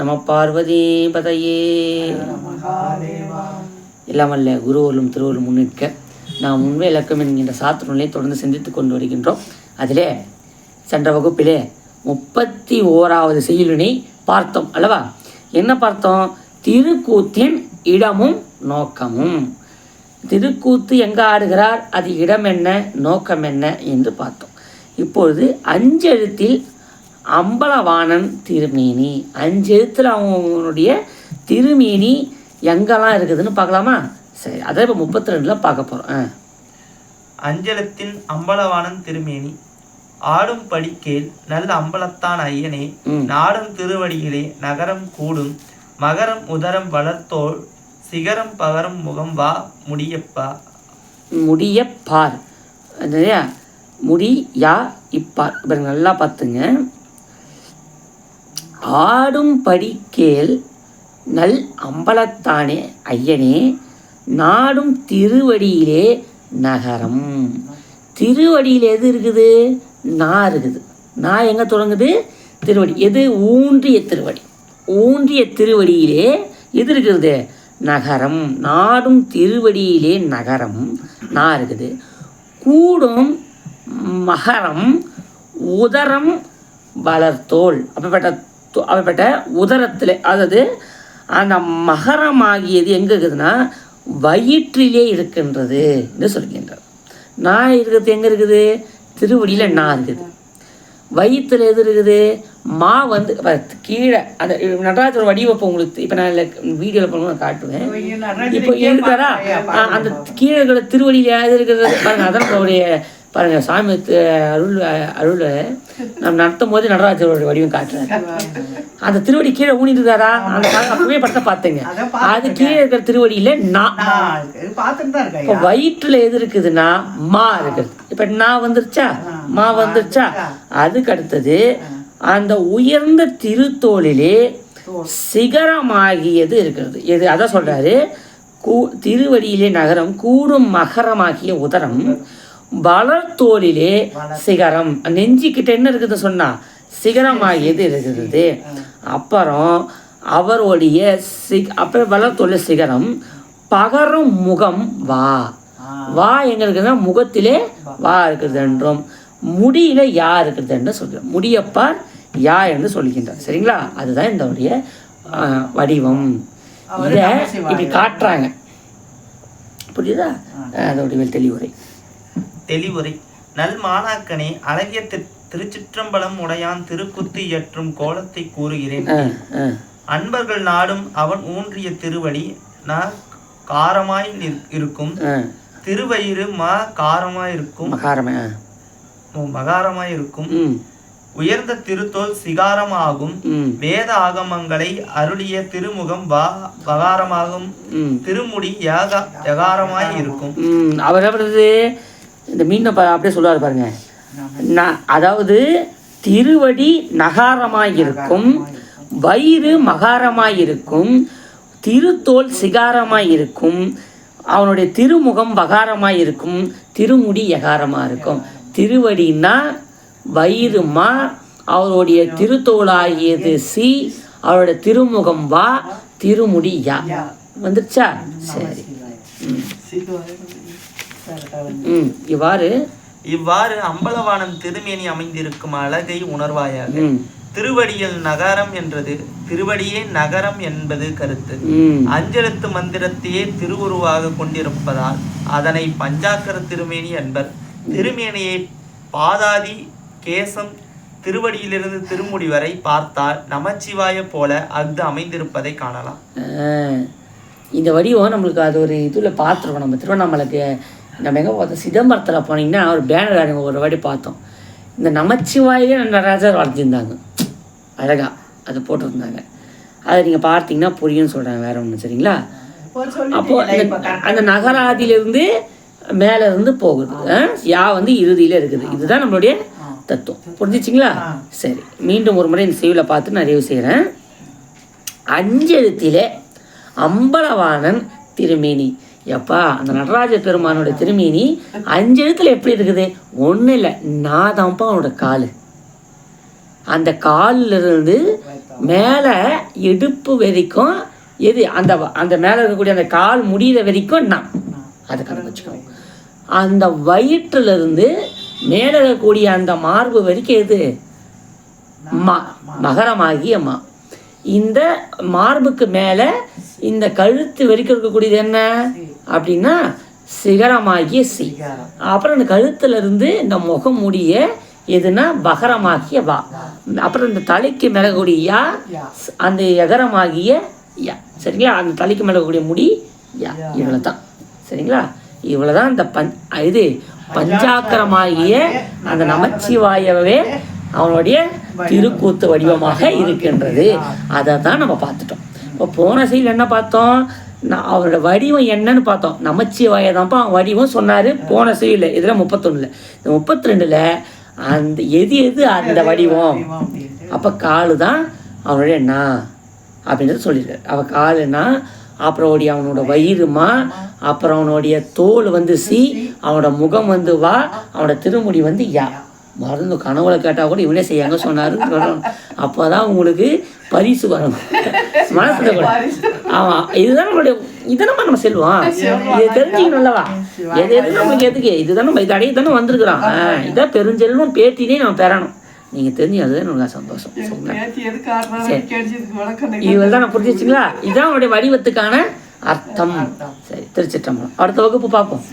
நம பார்வதி பதையே. எல்லாம் வல்ல குருவர்களும் திருவள்ளும் முன்னிற்க நாம் முன்பே இலக்கம் என்கின்ற சாத்திர நூலை தொடர்ந்து சிந்தித்து கொண்டு வருகின்றோம். அதிலே சென்ற வகுப்பிலே 31வது செய்யுளினை பார்த்தோம் அல்லவா? என்ன பார்த்தோம்? திருக்கூத்தின் இடமும் நோக்கமும். திருக்கூத்து எங்கே ஆடுகிறார், அது இடம் என்ன, நோக்கம் என்ன என்று பார்த்தோம். இப்பொழுது அஞ்செழுத்தில் அம்பலவாணன் திருமேனி, அஞ்செழுத்தில் அவனுடைய திருமேனி எங்கெல்லாம் இருக்குதுன்னு பார்க்கலாமா? சரி, அதை இப்போ 32 பார்க்க போகிறோம். அஞ்சலத்தின் அம்பலவாணன் திருமேனி ஆடும் படிக்கேள் நல்ல அம்பலத்தான் ஐயனே, நாடும் திருவடிகளே நகரம் கூடும் மகரம் உதரம் வளர்த்தோள் சிகரம் பகரம் முகம் வா முடியப்பா. முடியப்பார் முடி யா இப்பார். இப்போ நல்லா பார்த்துங்க. ஆடும் படிக்கேள் நல் அம்பலத்தானே ஐயனே, நாடும் திருவடியிலே நகரம். திருவடியில் எது இருக்குது? நான் இருக்குது. நான் எங்கே தொடங்குது? திருவடி. எது? ஊன்றிய திருவடி. ஊன்றிய திருவடியிலே எது இருக்கிறது? நகரம். நாடும் திருவடியிலே நகரம் நான் இருக்குது. கூடும் மகரம் உதரம் வளர்த்தோள். அப்பப்பட்ட உதரத்தில், அதாவது அந்த மகரமாகியது எங்கே இருக்குதுன்னா வயிற்றிலே இருக்கின்றது என்று சொல்கின்றார். நான் இருக்கிறது எங்கே இருக்குது? திருவடியில் நான் இருக்குது. வயிற்றில் எது இருக்குது? மா வந்து கீழே அந்த நடராஜர் வடிவப்போ உங்களுக்கு இப்போ நான் வீடியோவில் போகணும் காட்டுவேன். இப்போ இருக்கிறா அந்த கீழே இருக்கிற திருவடியில் எது இருக்கிறது பாருங்கள். அதான் நம்மளுடைய பாருங்கள் சாமி அருள் நம்ம நடத்தும் போது நடராஜரோட வடிவம் காட்டுறாரு. அந்த திருவடி கீழே ஊனிட்டு இருக்காரா? அந்த அப்பவே படத்தை பார்த்தேங்க. அது கீழே இருக்கிற திருவடியில் நான். இப்போ வயிற்றில் எது இருக்குதுன்னா மா இருக்குது. இப்போ நான் வந்துருச்சா? மா வந்துருச்சா? அதுக்கு அடுத்தது அந்த உயர்ந்த திருத்தோளிலே சிகரமாகியது இருக்கிறது. எது? அதான் சொல்றாரு. திருவடியிலே நகரம் கூடும் மகரமாகிய உதரம் வளர்த்தோளிலே சிகரம். நெஞ்சிக்கிட்ட என்ன இருக்குது சொன்னா சிகரமாகியது இருக்கிறது. அப்புறம் அவருடைய அப்புறம் வளர்த்தோளில் சிகரம் பகரும் முகம் வா. வா எங்க இருக்குதுன்னா முகத்திலே வா இருக்கிறது என்றும் முடியில யா இருக்கிறது என்று சொல்கிறோம். முடியப்பார் யா என்று சொல்கின்றார். சரிங்களா? அதுதான் இந்த வடிவம். இதை இப்படி காட்டுறாங்க. புரியுதா? அதோடைய தெளிவுரை. நல் மாணாக்கனே, அழகிய திருச்சிற்றம்பலம் உடையான் திருக்குத்து இயற்றும் கோலத்தை கூறுகிறேன். அன்பர்கள் நாடும் அவன் ஊன்றிய திருவடி ந காரமாய் இருக்கும், திருவயிறு காரமாய் இருக்கும், மகாரமாய் இருக்கும், உயர்ந்த திருத்தோல் சிகாரமாகும், வேத ஆகமங்களை அருளிய திருமுகம் வகாரமாகும், திருமுடி யகாரமாய் இருக்கும். அவர் இந்த மீன் அப்படியே சொல்லுவார் பாருங்க. அதாவது திருவடி நகாரமாயிருக்கும், வயிறு மகாரமாயிருக்கும், திருத்தோல் சிகாரமாயிருக்கும், அவனுடைய திருமுகம் வகாரமாயிருக்கும், திருமுடி யகாரமாக இருக்கும். திருவடின்னா வயிறுமா, அவருடைய திருத்தோளாகியது சி, அவருடைய திருமுகம் வா, திருமுடி யா. வந்துருச்சா? சரி. இவ்வாறு அம்பலவாணன் திருமேனி அமைந்திருக்கும் அழகை உணர்வாயாக. திருவடியில் நகரம் என்றது திருவடியே நகரம் என்பது கருத்து. அஞ்செழுத்து மந்திரத்தையே திருவுருவாக கொண்டிருப்பதால் அதனை பஞ்சாக்கர திருமேனி என்பர். திருமேனியை பாதாதி கேசம் திருவடியிலிருந்து திருமுடி வரை பார்த்தால் நமச்சிவாய போல அஃது அமைந்திருப்பதை காணலாம். இந்த வடிவம் நம்மளுக்கு அது ஒரு இதில் பார்த்துருக்கோம். நம்ம திருவண்ணாமலைக்கு நம்ம எங்கே பார்த்தோம்? சிதம்பரத்தில் போனீங்கன்னா ஒரு பேனர் ஒரு வாடி பார்த்தோம். இந்த நமச்சிவாயே நடராஜர் வளர்த்திருந்தாங்க, அழகாக அதை போட்டிருந்தாங்க. அதை நீங்கள் பார்த்தீங்கன்னா புரியும்னு சொல்கிறாங்க, வேற ஒன்று. சரிங்களா? அப்போது அந்த நகராதியிலிருந்து மேலே இருந்து போகுது. யா வந்து இறுதியில் இருக்குது. இதுதான் நம்மளுடைய தத்துவம். புரிஞ்சிச்சிங்களா? சரி, மீண்டும் ஒரு முறை இந்த செய்யுளை பார்த்து நிறைவு செய்கிறேன். அஞ்செழுத்திலே அம்பலவாணன் திருமேனி. எப்பா அந்த நடராஜ பெருமானோட திருமேனி 5 எழுத்துல எப்படி இருக்குது? ஒன்றும் இல்லை, நான் தான்ப்பா அவனோட கால். அந்த காலில் இருந்து மேலே இடுப்பு வரைக்கும் எது அந்த அந்த மேலே இருக்கக்கூடிய அந்த கால் முடிகிற வரைக்கும் நான் அதை கணக்கு வச்சுக்கணும். அந்த வயிற்றிலிருந்து மேலே இருக்கக்கூடிய அந்த மார்பு வரைக்கும் எது மகரமாகிய மா. இந்த மார்புக்கு மேலே இந்த கழுத்து வரைக்கும் இருக்கக்கூடியது என்ன அப்படின்னா சிகரமாகிய சி. அப்புறம் இந்த கழுத்துலேருந்து இந்த முகம் முடிய எதுனா பகரமாகிய வா. அப்புறம் இந்த தலைக்கு மேலக்கூடிய யா, அந்த எகரமாகிய யா. சரிங்களா? அந்த தலைக்கு மேலக்கூடிய முடி யா. இவ்வளோ தான். சரிங்களா? இவ்வளோ தான் இந்த இது பஞ்சாக்கரமாகிய அந்த நமச்சிவாயவே அவனுடைய திருக்கூத்து வடிவமாக இருக்கின்றது. அதை தான் நம்ம பார்த்துட்டோம். இப்போ போன செய்தியில் என்ன பார்த்தோம்? அவரோட வடிவம் என்னன்னு பார்த்தோம். நமச்சிவாய தான்ப்பா அவன் வடிவம் சொன்னார் போன செய்தியில். இதில் 31. இந்த 32 அந்த எது அந்த வடிவம். அப்போ காலு தான் அவனுடைய நா அப்படின்றது சொல்லியிருக்காரு. அவள் காலுனா அப்புறம் அவனோட வயிறுமா, அப்புறம் அவனுடைய தோல் வந்து சி, அவனோட முகம் வந்து வா, அவனோட திருமுடி வந்து யா. மறந்து கனவுல கேட்டால் கூட இவனே செய்யாங்க சொன்னார். அப்போ தான் உங்களுக்கு பரிசு வரும் மனசில் கூட. ஆமாம், இதுதான் நம்மளுடைய இதனமா நம்ம செல்வோம். இதை தெரிஞ்சுக்கணும் அல்லவா? எது நமக்கு எதுக்கு இதுதான் நம்ம இது அடைய தானே வந்திருக்கிறோம். இதான் பெருஞ்செல்வம் பேட்டினே நம்ம பெறணும். நீங்கள் தெரிஞ்சு அதுதான் எனக்கு சந்தோஷம். இவள் தான் நான் புரிஞ்சிச்சிங்களா? இதுதான் அவனுடைய வடிவத்துக்கான அர்த்தம். சரி, திருச்சிட்டம்பலம். அடுத்த வகுப்பு பார்ப்போம்.